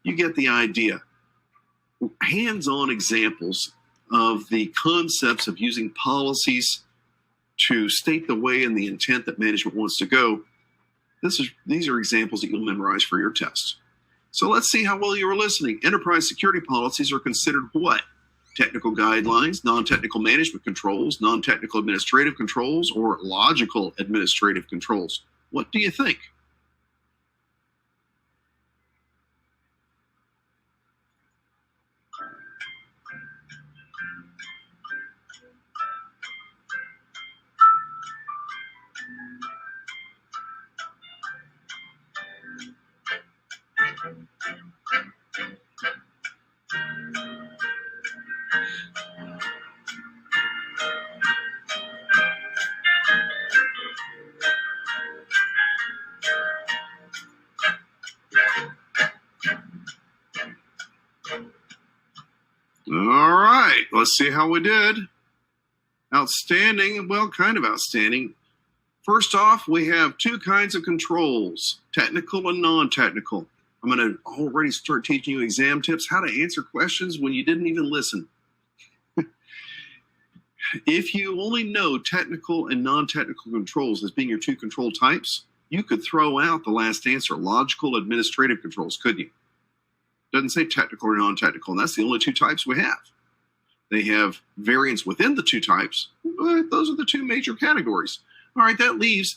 You get the idea. Hands-on examples of the concepts of using policies to state the way and the intent that management wants to go. These are examples that you'll memorize for your test. So let's see how well you were listening. Enterprise security policies are considered what? Technical guidelines, non-technical management controls, non-technical administrative controls, or logical administrative controls. What do you think? All right, let's see how we did. Outstanding, well, kind of outstanding. First off, we have two kinds of controls, technical and non-technical. I'm going to already start teaching you exam tips, how to answer questions when you didn't even listen. If you only know technical and non-technical controls as being your two control types, you could throw out the last answer, logical administrative controls, couldn't you? Doesn't say technical or non-technical, and that's the only two types we have. They have variants within the two types, but those are the two major categories. All right, that leaves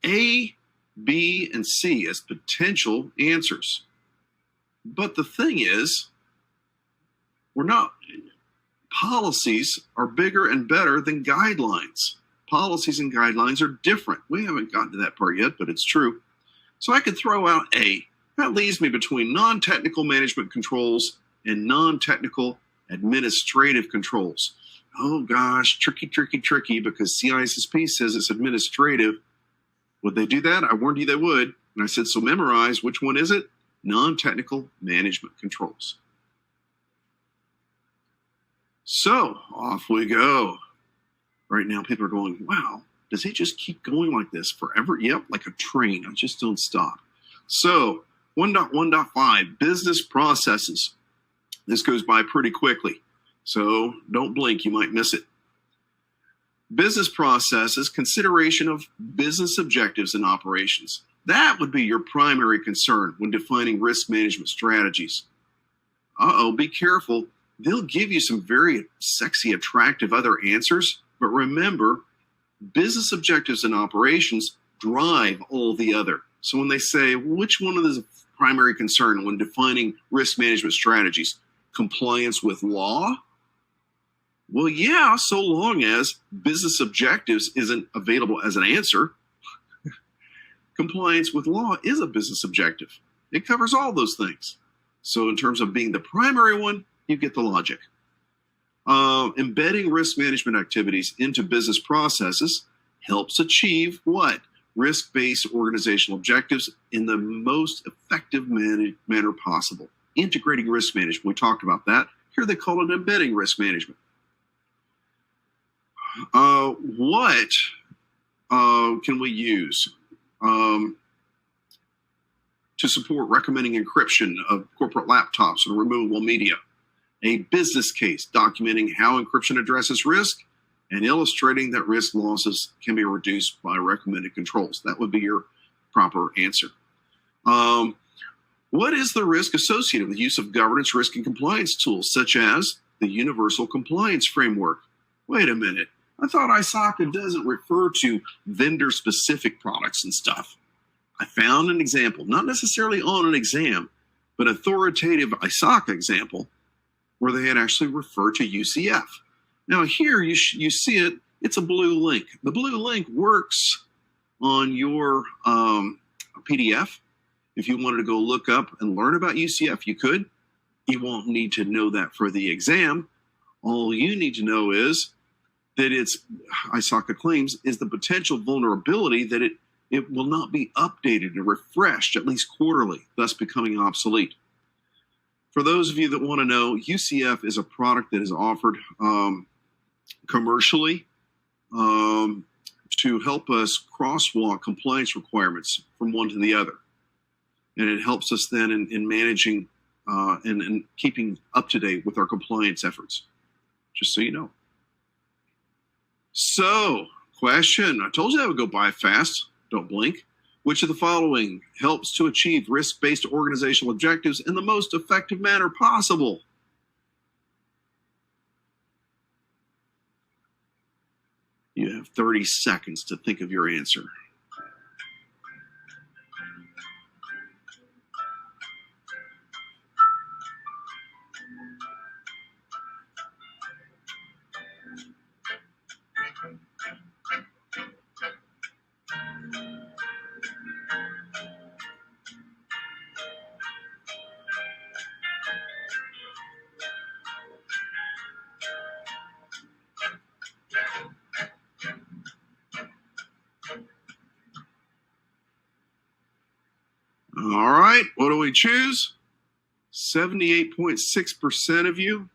A, B, and C as potential answers. But the thing is, policies are bigger and better than guidelines. Policies and guidelines are different. We haven't gotten to that part yet, but it's true. So I could throw out A. That leaves me between non-technical management controls and non-technical administrative controls. Oh gosh, tricky, because CISSP says it's administrative. Would they do that? I warned you they would. And I said, so memorize, which one is it? Non-technical management controls. So off we go. Right now people are going, wow, does he just keep going like this forever? Yep, like a train. I just don't stop. So 1.1.5, business processes. This goes by pretty quickly, so don't blink, you might miss it. Business processes, consideration of business objectives and operations. That would be your primary concern when defining risk management strategies. Be careful. They'll give you some very sexy, attractive other answers, but remember, business objectives and operations drive all the other. So when they say, which one of the primary concern when defining risk management strategies? Compliance with law? Well, yeah, so long as business objectives isn't available as an answer. Compliance with law is a business objective. It covers all those things. So in terms of being the primary one, you get the logic. Embedding risk management activities into business processes helps achieve what? Risk-based organizational objectives in the most effective manner possible. Integrating risk management, we talked about that. Here they call it embedding risk management. What can we use to support recommending encryption of corporate laptops and removable media? A business case documenting how encryption addresses risk and illustrating that risk losses can be reduced by recommended controls. That would be your proper answer. What is the risk associated with the use of governance, risk, and compliance tools, such as the Universal Compliance Framework? Wait a minute. I thought ISACA doesn't refer to vendor-specific products and stuff. I found an example, not necessarily on an exam, but authoritative ISACA example, where they had actually referred to UCF. Now here you see it, it's a blue link. The blue link works on your PDF. If you wanted to go look up and learn about UCF, you could. You won't need to know that for the exam. All you need to know is that ISACA claims is the potential vulnerability that it will not be updated and refreshed at least quarterly, thus becoming obsolete. For those of you that want to know, UCF is a product that is offered commercially to help us crosswalk compliance requirements from one to the other. And it helps us then in managing and keeping up to date with our compliance efforts, just so you know. So, question, I told you that would go by fast, don't blink. Which of the following helps to achieve risk-based organizational objectives in the most effective manner possible? You have 30 seconds to think of your answer. All right, what do we choose? 78.6% of you.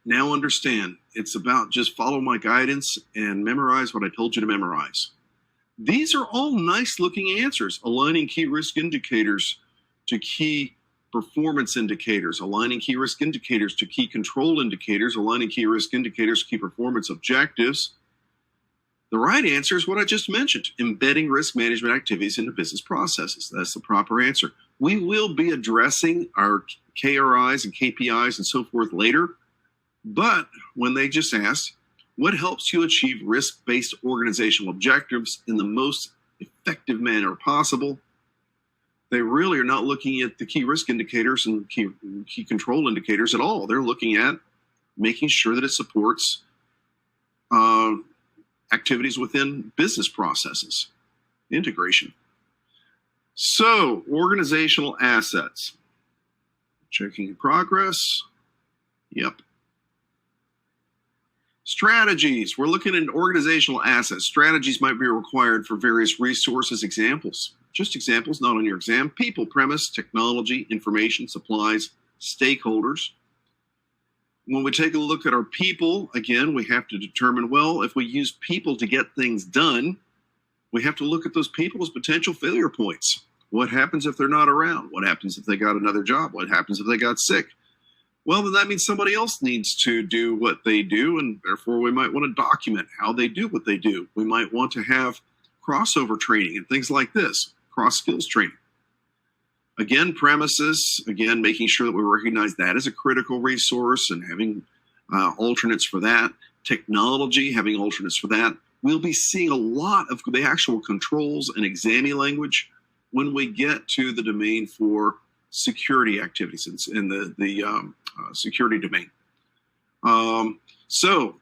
Now understand, it's about just follow my guidance and memorize what I told you to memorize. These are all nice looking answers, aligning key risk indicators to key performance indicators, aligning key risk indicators to key control indicators, aligning key risk indicators to key performance objectives. The right answer is what I just mentioned, embedding risk management activities into business processes. That's the proper answer. We will be addressing our KRIs and KPIs and so forth later, but when they just asked, what helps you achieve risk-based organizational objectives in the most effective manner possible? They really are not looking at the key risk indicators and key control indicators at all. They're looking at making sure that it supports activities within business processes, integration. So, organizational assets. Checking in progress. Yep. Strategies. We're looking at organizational assets. Strategies might be required for various resources. Examples. Just examples, not on your exam. People, premise, technology, information, supplies, stakeholders. When we take a look at our people, again, we have to determine, well, if we use people to get things done, we have to look at those people as potential failure points. What happens if they're not around? What happens if they got another job? What happens if they got sick? Well, then that means somebody else needs to do what they do, and therefore we might want to document how they do what they do. We might want to have crossover training and things like this, cross-skills training. Again, premises, again, making sure that we recognize that as a critical resource and having alternates for that. Technology, having alternates for that. We'll be seeing a lot of the actual controls and examining language when we get to the domain for security activities in the security domain. So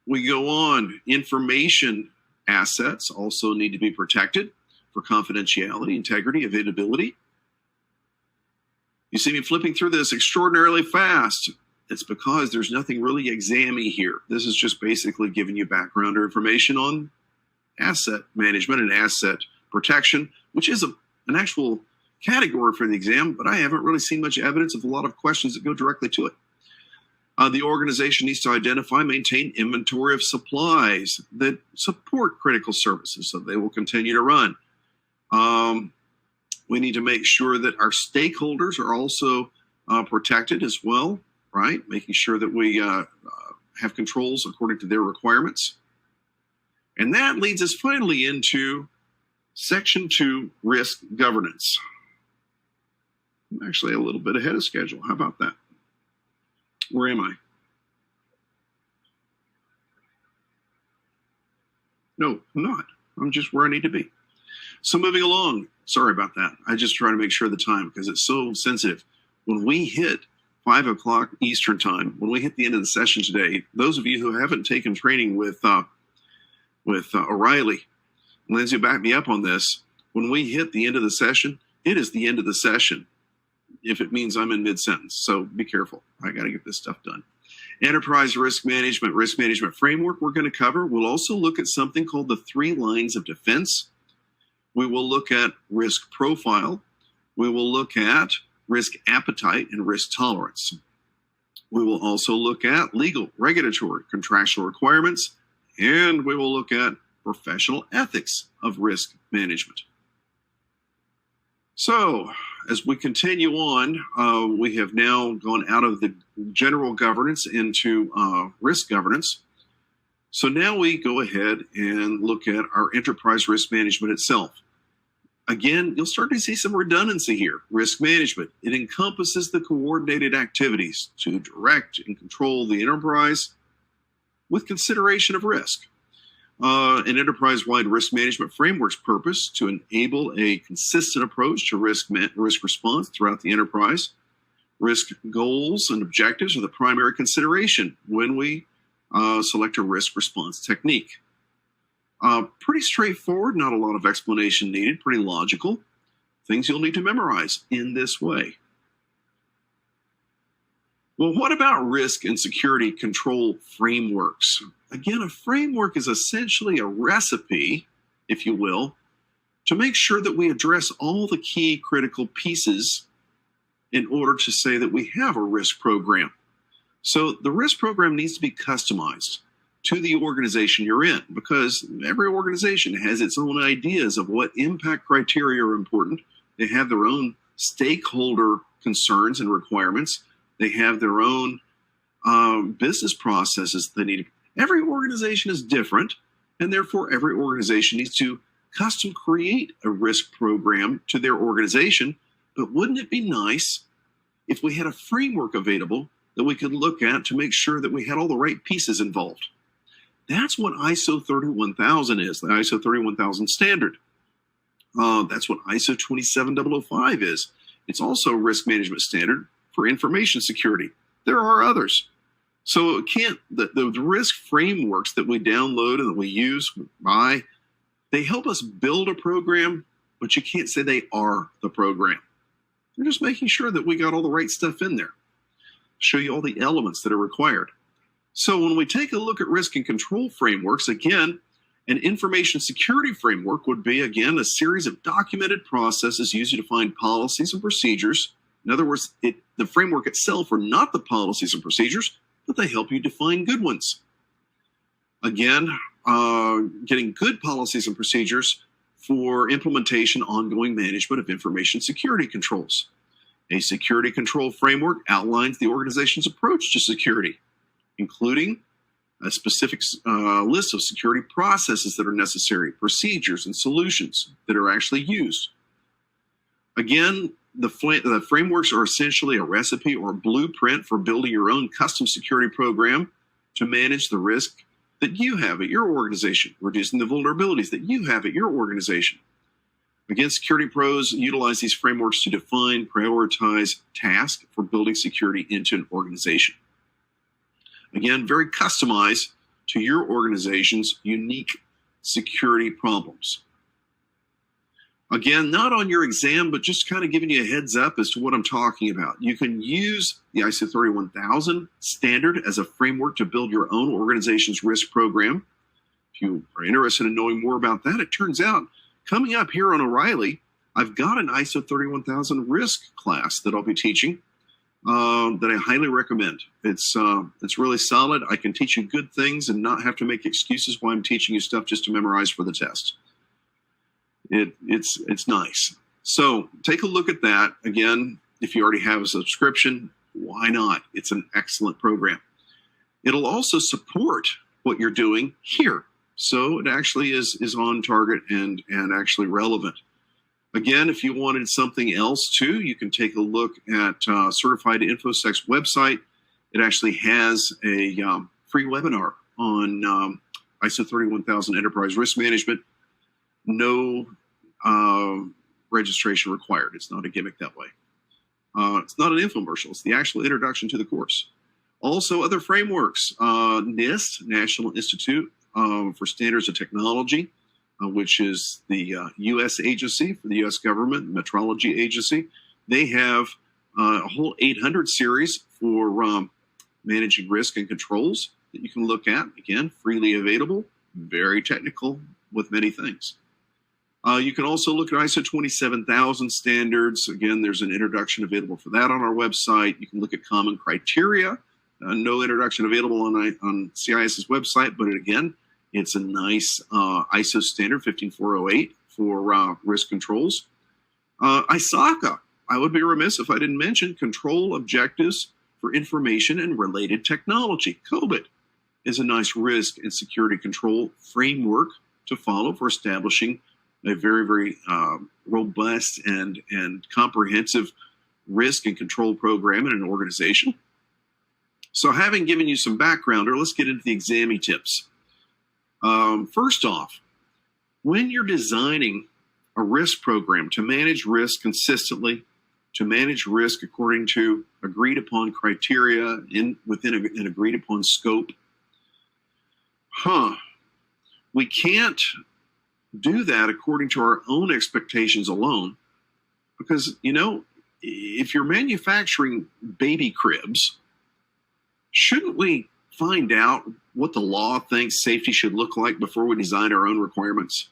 we go on. Information assets also need to be protected for confidentiality, integrity, availability. You see me flipping through this extraordinarily fast. It's because there's nothing really exam-y here. This is just basically giving you background or information on asset management and asset protection, which is an actual category for the exam, but I haven't really seen much evidence of a lot of questions that go directly to it. The organization needs to identify, maintain inventory of supplies that support critical services so they will continue to run. We need to make sure that our stakeholders are also protected as well, right? Making sure that we have controls according to their requirements. And that leads us finally into Section 2, risk governance. I'm actually a little bit ahead of schedule. How about that? Where am I? No, I'm not. I'm just where I need to be. So moving along, sorry about that. I just try to make sure of the time because it's so sensitive. When we hit 5 o'clock Eastern time, when we hit the end of the session today, those of you who haven't taken training with O'Reilly, Lindsay, back me up on this. When we hit the end of the session, it is the end of the session if it means I'm in mid-sentence. So be careful. I got to get this stuff done. Enterprise risk management framework we're going to cover. We'll also look at something called the 3 lines of defense. We will look at risk profile. We will look at risk appetite and risk tolerance. We will also look at legal, regulatory, contractual requirements, and we will look at professional ethics of risk management. So as we continue on, we have now gone out of the general governance into risk governance. So now we go ahead and look at our enterprise risk management itself. Again, you'll start to see some redundancy here. Risk management, it encompasses the coordinated activities to direct and control the enterprise with consideration of risk. An enterprise-wide risk management framework's purpose to enable a consistent approach to risk response throughout the enterprise. Risk goals and objectives are the primary consideration when we select a risk response technique. Pretty straightforward, not a lot of explanation needed, pretty logical. Things you'll need to memorize in this way. Well, what about risk and security control frameworks? Again, a framework is essentially a recipe, if you will, to make sure that we address all the key critical pieces in order to say that we have a risk program. So the risk program needs to be customized to the organization you're in, because every organization has its own ideas of what impact criteria are important. They have their own stakeholder concerns and requirements. They have their own business processes they need. Every organization is different, and therefore every organization needs to custom create a risk program to their organization. But wouldn't it be nice if we had a framework available that we could look at to make sure that we had all the right pieces involved? That's what ISO 31000 is, the ISO 31000 standard. That's what ISO 27005 is. It's also a risk management standard for information security. There are others. So the risk frameworks that we download and that we use, they help us build a program, but you can't say they are the program. They're just making sure that we got all the right stuff in there. Show you all the elements that are required. So when we take a look at risk and control frameworks, again, an information security framework would be, again, a series of documented processes used to define policies and procedures. In other words, the framework itself are not the policies and procedures, but they help you define good ones. Again, getting good policies and procedures for implementation, ongoing management of information security controls. A security control framework outlines the organization's approach to security, including a specific list of security processes that are necessary, procedures, and solutions that are actually used. Again, the frameworks are essentially a recipe or a blueprint for building your own custom security program to manage the risk that you have at your organization, reducing the vulnerabilities that you have at your organization. Again, security pros utilize these frameworks to define, prioritize tasks for building security into an organization. Again, very customized to your organization's unique security problems. Again, not on your exam, but just kind of giving you a heads up as to what I'm talking about. You can use the ISO 31000 standard as a framework to build your own organization's risk program. If you are interested in knowing more about that, it turns out coming up here on O'Reilly, I've got an ISO 31000 risk class that I'll be teaching that I highly recommend. It's really solid. I can teach you good things and not have to make excuses why I'm teaching you stuff just to memorize for the test. It's nice. So take a look at that. Again, if you already have a subscription, why not? It's an excellent program. It'll also support what you're doing here. So it actually is on target and actually relevant. Again, if you wanted something else too, you can take a look at Certified InfoSec's website. It actually has a free webinar on ISO 31000 Enterprise Risk Management. No registration required. It's not a gimmick that way. It's not an infomercial. It's the actual introduction to the course. Also, other frameworks. NIST, National Institute for Standards and Technology, which is the U.S. agency for the U.S. government, metrology agency. They have a whole 800 series for managing risk and controls that you can look at. Again, freely available, very technical with many things. You can also look at ISO 27000 standards. Again, there's an introduction available for that on our website. You can look at common criteria. No introduction available on CIS's website, but again, it's a nice ISO standard 15408 for risk controls. ISACA, I would be remiss if I didn't mention control objectives for information and related technology. COBIT is a nice risk and security control framework to follow for establishing a very, very robust and comprehensive risk and control program in an organization. So having given you some background, let's get into the exammy tips. First off, when you're designing a risk program to manage risk consistently, to manage risk according to agreed upon criteria within an agreed upon scope, we can't do that according to our own expectations alone, because, if you're manufacturing baby cribs, shouldn't we find out what the law thinks safety should look like before we design our own requirements?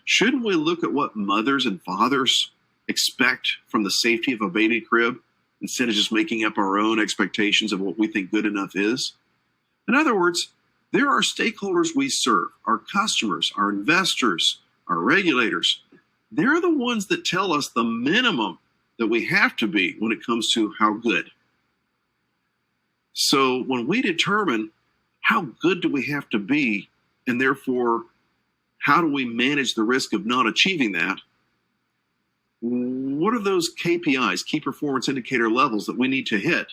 Shouldn't we look at what mothers and fathers expect from the safety of a baby crib instead of just making up our own expectations of what we think good enough is? In other words, there are stakeholders we serve, our customers, our investors, our regulators. They're the ones that tell us the minimum that we have to be when it comes to how good. So when we determine how good do we have to be, and therefore how do we manage the risk of not achieving that, what are those KPIs, key performance indicator levels, that we need to hit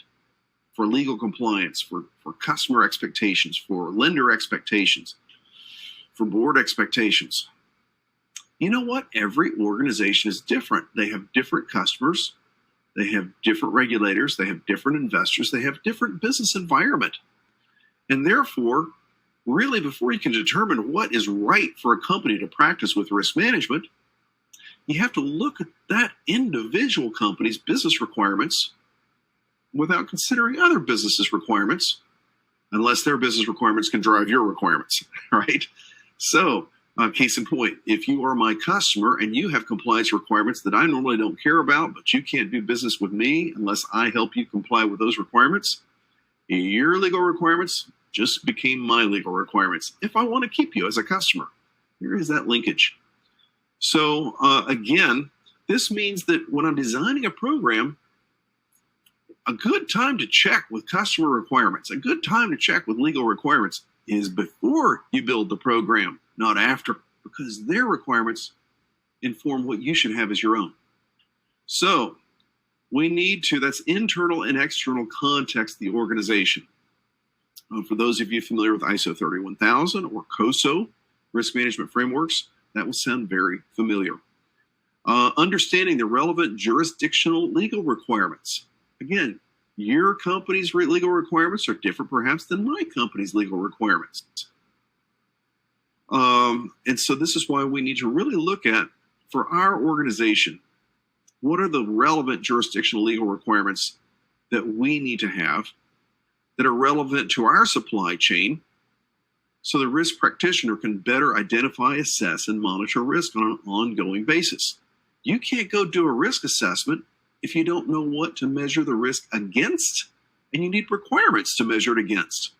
for legal compliance, for customer expectations, for lender expectations, for board expectations? You know what? Every organization is different. They have different customers. They have different regulators. They have different investors. They have different business environment. And therefore, really, before you can determine what is right for a company to practice with risk management, you have to look at that individual company's business requirements without considering other businesses' requirements, unless their business requirements can drive your requirements, right? So, case in point, if you are my customer and you have compliance requirements that I normally don't care about, but you can't do business with me unless I help you comply with those requirements, your legal requirements just became my legal requirements if I want to keep you as a customer. Here is that linkage. So again, this means that when I'm designing a program, a good time to check with customer requirements, a good time to check with legal requirements is before you build the program, not after, because their requirements inform what you should have as your own. So we need to, that's internal and external context of the organization. For those of you familiar with ISO 31000 or COSO, risk management frameworks, that will sound very familiar. Understanding the relevant jurisdictional legal requirements. Again, your company's legal requirements are different perhaps than my company's legal requirements. And so this is why we need to really look at, for our organization, what are the relevant jurisdictional legal requirements that we need to have that are relevant to our supply chain, so the risk practitioner can better identify, assess, and monitor risk on an ongoing basis. You can't go do a risk assessment if you don't know what to measure the risk against, and you need requirements to measure it against.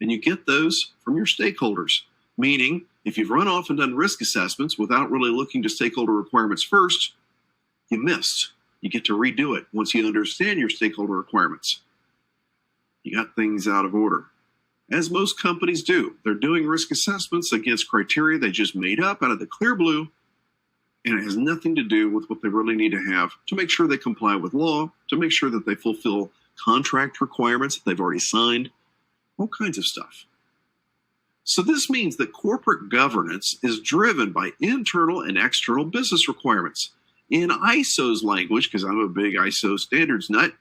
And you get those from your stakeholders, meaning if you've run off and done risk assessments without really looking to stakeholder requirements first, you missed. You get to redo it once you understand your stakeholder requirements. You got things out of order. As most companies do, they're doing risk assessments against criteria they just made up out of the clear blue, and it has nothing to do with what they really need to have to make sure they comply with law, to make sure that they fulfill contract requirements that they've already signed, all kinds of stuff. So this means that corporate governance is driven by internal and external business requirements. In ISO's language, because I'm a big ISO standards nut,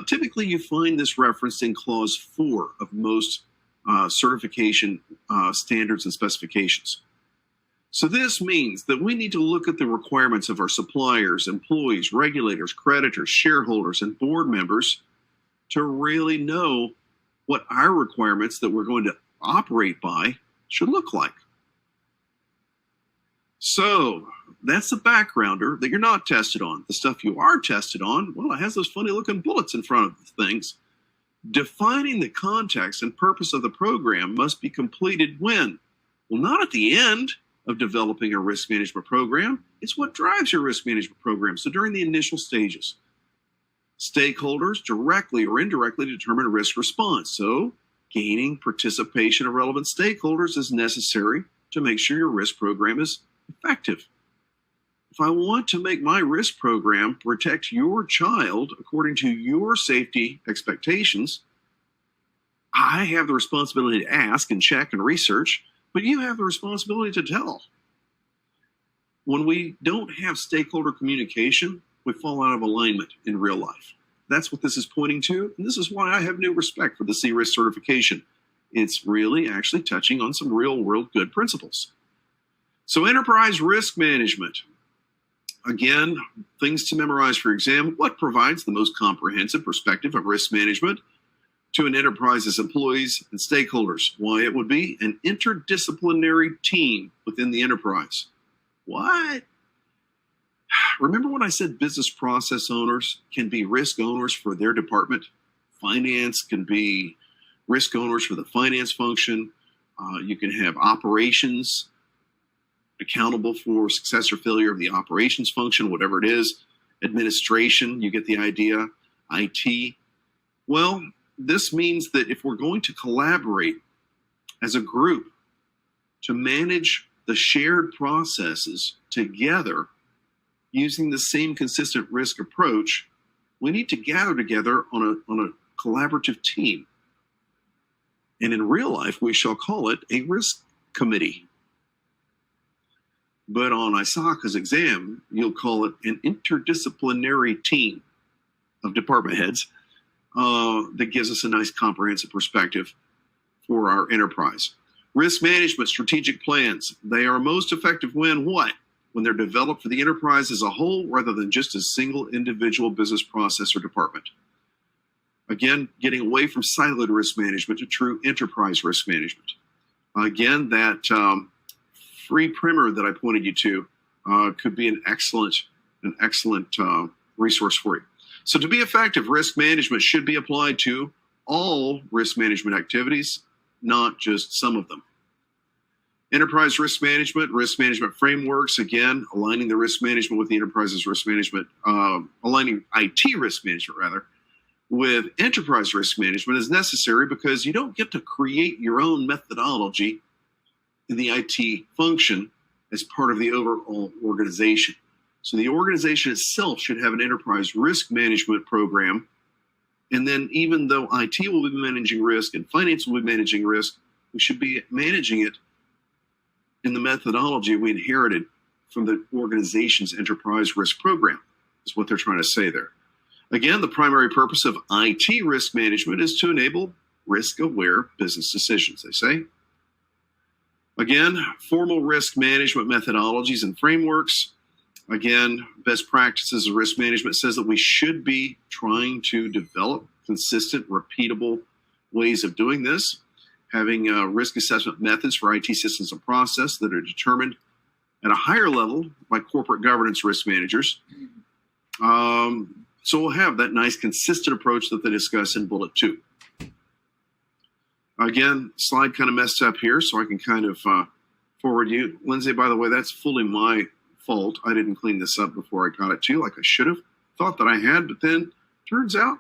typically you find this referenced in Clause 4 of most certification standards and specifications. So this means that we need to look at the requirements of our suppliers, employees, regulators, creditors, shareholders, and board members to really know what our requirements that we're going to operate by should look like. So that's the backgrounder that you're not tested on. The stuff you are tested on, well, it has those funny looking bullets in front of the things. Defining the context and purpose of the program must be completed when? Well, not at the end of developing a risk management program. It's what drives your risk management program. So during the initial stages, stakeholders directly or indirectly determine a risk response. So gaining participation of relevant stakeholders is necessary to make sure your risk program is effective. If I want to make my risk program protect your child according to your safety expectations, I have the responsibility to ask and check and research, but you have the responsibility to tell. When we don't have stakeholder communication, we fall out of alignment in real life. That's what this is pointing to, and this is why I have new respect for the CRISC certification. It's really actually touching on some real-world good principles. So enterprise risk management. Again, things to memorize for exam. What provides the most comprehensive perspective of risk management to an enterprise's employees and stakeholders? Why, it would be an interdisciplinary team within the enterprise. What? Remember when I said business process owners can be risk owners for their department? Finance can be risk owners for the finance function. You can have operations accountable for success or failure of the operations function, whatever it is. Administration, you get the idea. IT. Well, this means that if we're going to collaborate as a group to manage the shared processes together using the same consistent risk approach, we need to gather together on a collaborative team. And in real life, we shall call it a risk committee. But on ISACA's exam, you'll call it an interdisciplinary team of department heads that gives us a nice comprehensive perspective for our enterprise. Risk management strategic plans. They are most effective when what? When they're developed for the enterprise as a whole rather than just a single individual business process or department. Again, getting away from siloed risk management to true enterprise risk management. Again, that free primer that I pointed you to could be an excellent resource for you. So to be effective, risk management should be applied to all risk management activities, not just some of them. Enterprise risk management frameworks, again, aligning the risk management with the enterprise's risk management, aligning IT risk management, rather, with enterprise risk management is necessary because you don't get to create your own methodology in the IT function as part of the overall organization. So the organization itself should have an enterprise risk management program. And then even though IT will be managing risk and finance will be managing risk, we should be managing it in the methodology we inherited from the organization's enterprise risk program, is what they're trying to say there. Again, the primary purpose of IT risk management is to enable risk-aware business decisions, they say. Again, formal risk management methodologies and frameworks. Again, best practices of risk management says that we should be trying to develop consistent, repeatable ways of doing this, having risk assessment methods for IT systems and process that are determined at a higher level by corporate governance risk managers. So we'll have that nice consistent approach that they discuss in bullet 2. Again, slide kind of messed up here, so I can kind of forward you. Lindsay, by the way, that's fully my fault. I didn't clean this up before I got it to you like I should have. Thought that I had, but then turns out